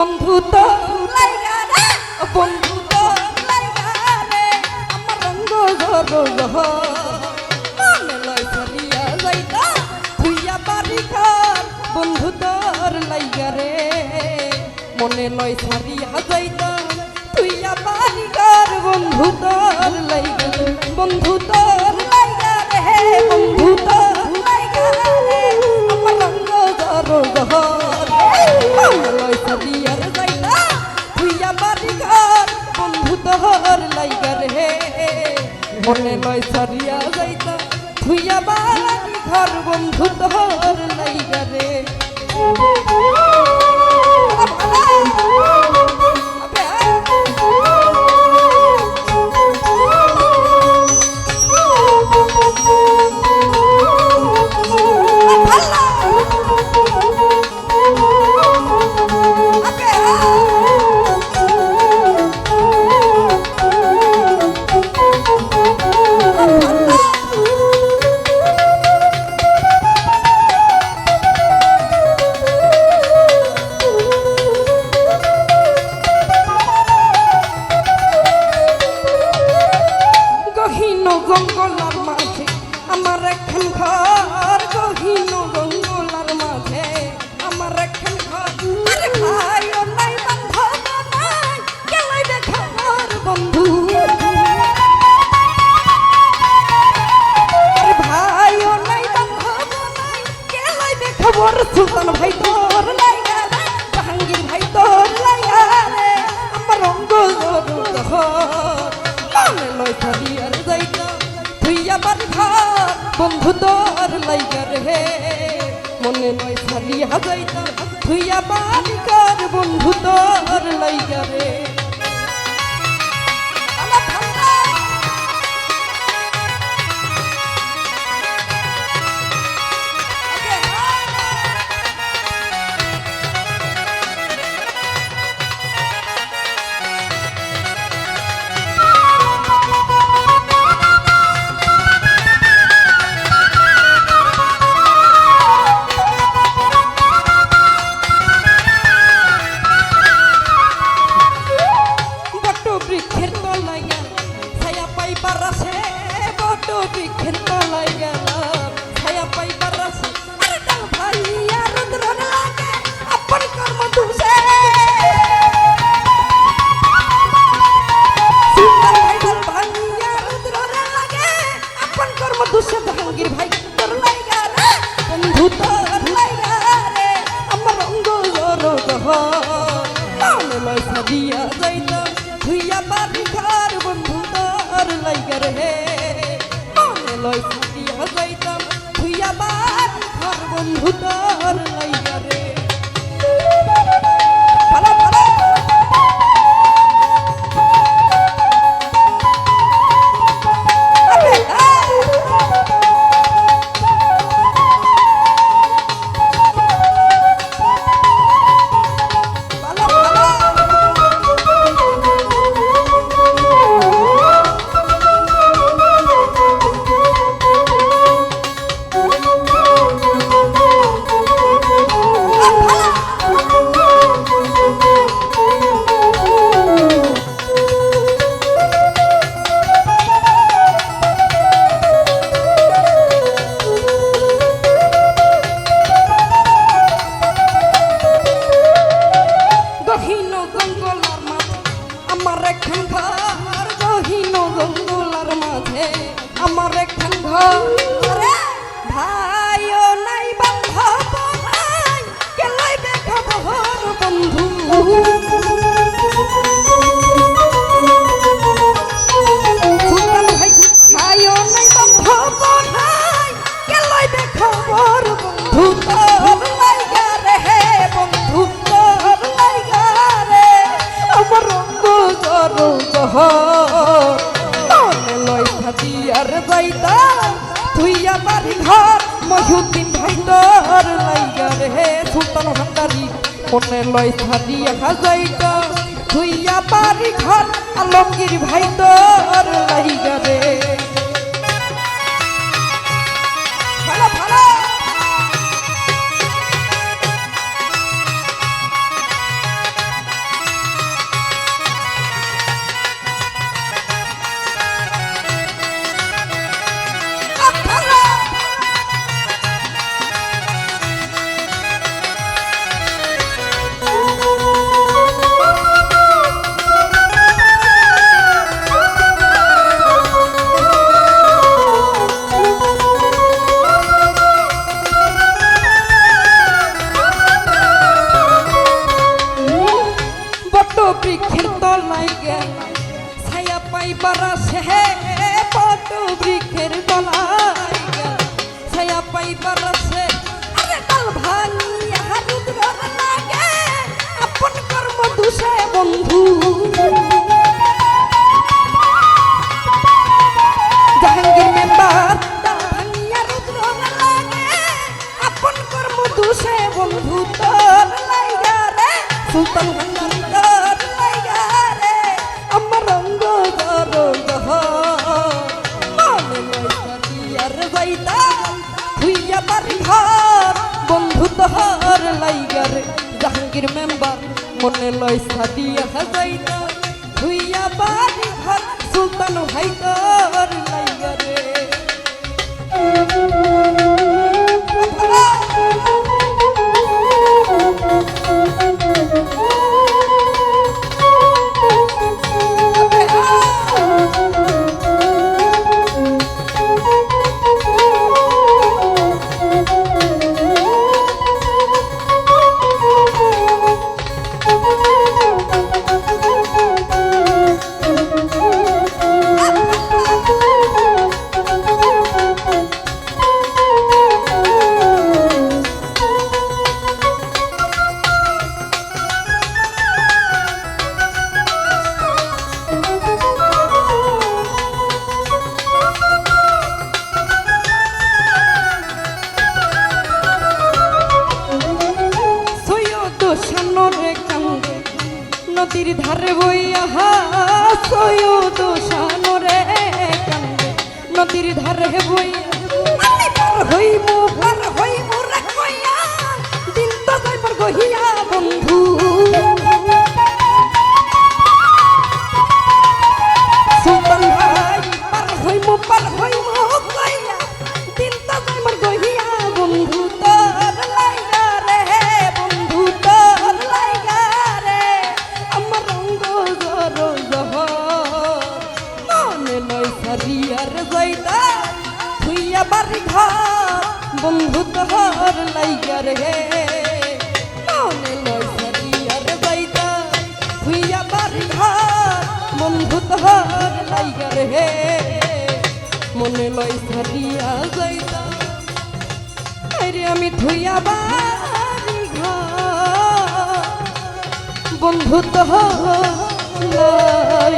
বন্ধু তো লাইগা রে বন্ধু তো লাইগা রে আমার রঙ্গ জর মনে লয় চলিয়া যাইতা তুইয়া বাড়ি ঘর বন্ধু তোর লাইগা রে মনে লয় ছাড়িয়া যাইতা তুইয়া বাড়ি ঘর বন্ধু তোর লাইগা বন্ধু তোর লাইগা রে বন্ধু তোর লাইগা রে আমার রঙ্গ জর মনে লয় ছাড়িয়া যাইতা তুইয়া বাড়ি ঘর বন্ধু তোর লাইগা রে মনে লয় ছাড়িয়া যাইতা তুইয়া বাড়ি ঘর বন্ধু তোর লাইগা রে জঙ্গলার মাঝে আমার একখান ঘর গহীন জঙ্গলার মাঝে আমার একখান ঘর আরে ভাইও নাই বান্ধব নাই কেলাই দেখা আমার বন্ধু আরে ভাইও নাই বান্ধব নাই কেলাই দেখা বর সুলতান ভাই তোর লাইগা রে জাহাঙ্গীর ভাই তোর লাইগা রে আমার রঙ্গ মনে লয় ছাড়িয়া যাইতা তুইয়া বাড়ি ঘর বন্ধু তোর লাইগা রে মনে লয় ছাড়িয়া যাইতা তুইয়া বাড়ি ঘর বন্ধু তোর লাইগা রে বৃক্ষের তলায় ছায়া পাইবার আছে বট বৃক্ষের তলায় গেলাম ছায়া পাইবার আছে আরে ডাল ভাই আর রুদ্র লাগে আপন কর্ম দুষে সুলতান ভাই ডাল ভাই আর রুদ্র লাগে আপন কর্ম দুষে জাহাঙ্গীর ভাই তোর লাইগা রে বন্ধু তোর লাইগা রে আমার রঙ্গ জর মনে লয় ছাড়িয়া যাইতা তুইয়া বাড়ি ঘর বন্ধু তোর লাইগা রে মনে লয় ছাড়িয়া যাইতাম তুইয়া বাড়ি ঘর বন্ধু তোর লাইগা রে ভালো ভালো আমার একখান ঘর গহীন জঙ্গলার মাঝে আমার একখান ঘর ভাইও নাই বান্ধব নাই কেলাই দেখাব বন্ধু সুলতান ভাই ভাইও নাই বান্ধব নাই কেলাই দেখাব বন্ধু তোর লাইগা রে বন্ধু তোর লাইগা রে আমার রঙ্গ জর মনে লয় ছাড়িয়ার যাইতা তুইয়া বাড়ি ঘর মহিউদ্দিন ভাই তোর লাইগা রে সুলতান ভান্ডারি মনে লয় ছাড়িয়া যাইতা তুইয়া বাড়ি ঘর আলমগীর ভাই তোর লাইগা রে ভালো ভালো পাইবার সে পট বৃক্ষের তলায় ছায়া পাইবার সে আরে ডাল ভাঙিয়া রুদ্রর লাগে আপন কর্ম দুষে বন্ধু জাহাঙ্গীর মেম্বার ডাল ভাঙিয়া রুদ্রর লাগে আপন কর্ম দুষে বন্ধু তোর লাইগা রে সুলতান ভান্ডার তোর লাইগা রে আমার রঙ্গ জর জহ মনে লইসারিয়ার যাইতা তুইয়া বাড়ি ঘর বন্ধু তোর লাইগা রে জাহাঙ্গীর মেম্বার মনে লইসারিয়া যাইতা তুইয়া বাড়ি ঘর সুলতান ভাই তোর লাইগা রে নদীর ধারে বইয়া সৈয়দ শানরে কান্দে নদীর ধারে বইয়া আমি পার হইমু রে কইয়া দিন তো যাইবার গহিয়া বন্ধু সুলতান ভাই পার হইমু কইয়া দিন তো যাইবার গহিয়া বন্ধু তোর লাইগা রে বন্ধু তোর লাইগা রে আমার রঙ্গ জর জহ মনে লইসারিয়ার যাইতা তুইয়া বাড়ি ঘর বন্ধু তোর লাইগা রে মনে লইসারিয়ার যাইতা তুইয়া বাড়ি ঘর বন্ধু তোর লাইগা রে মনে লইসারিয়া যাইতা আরে আমি তুইয়া বাড়ি ঘর বন্ধু তোর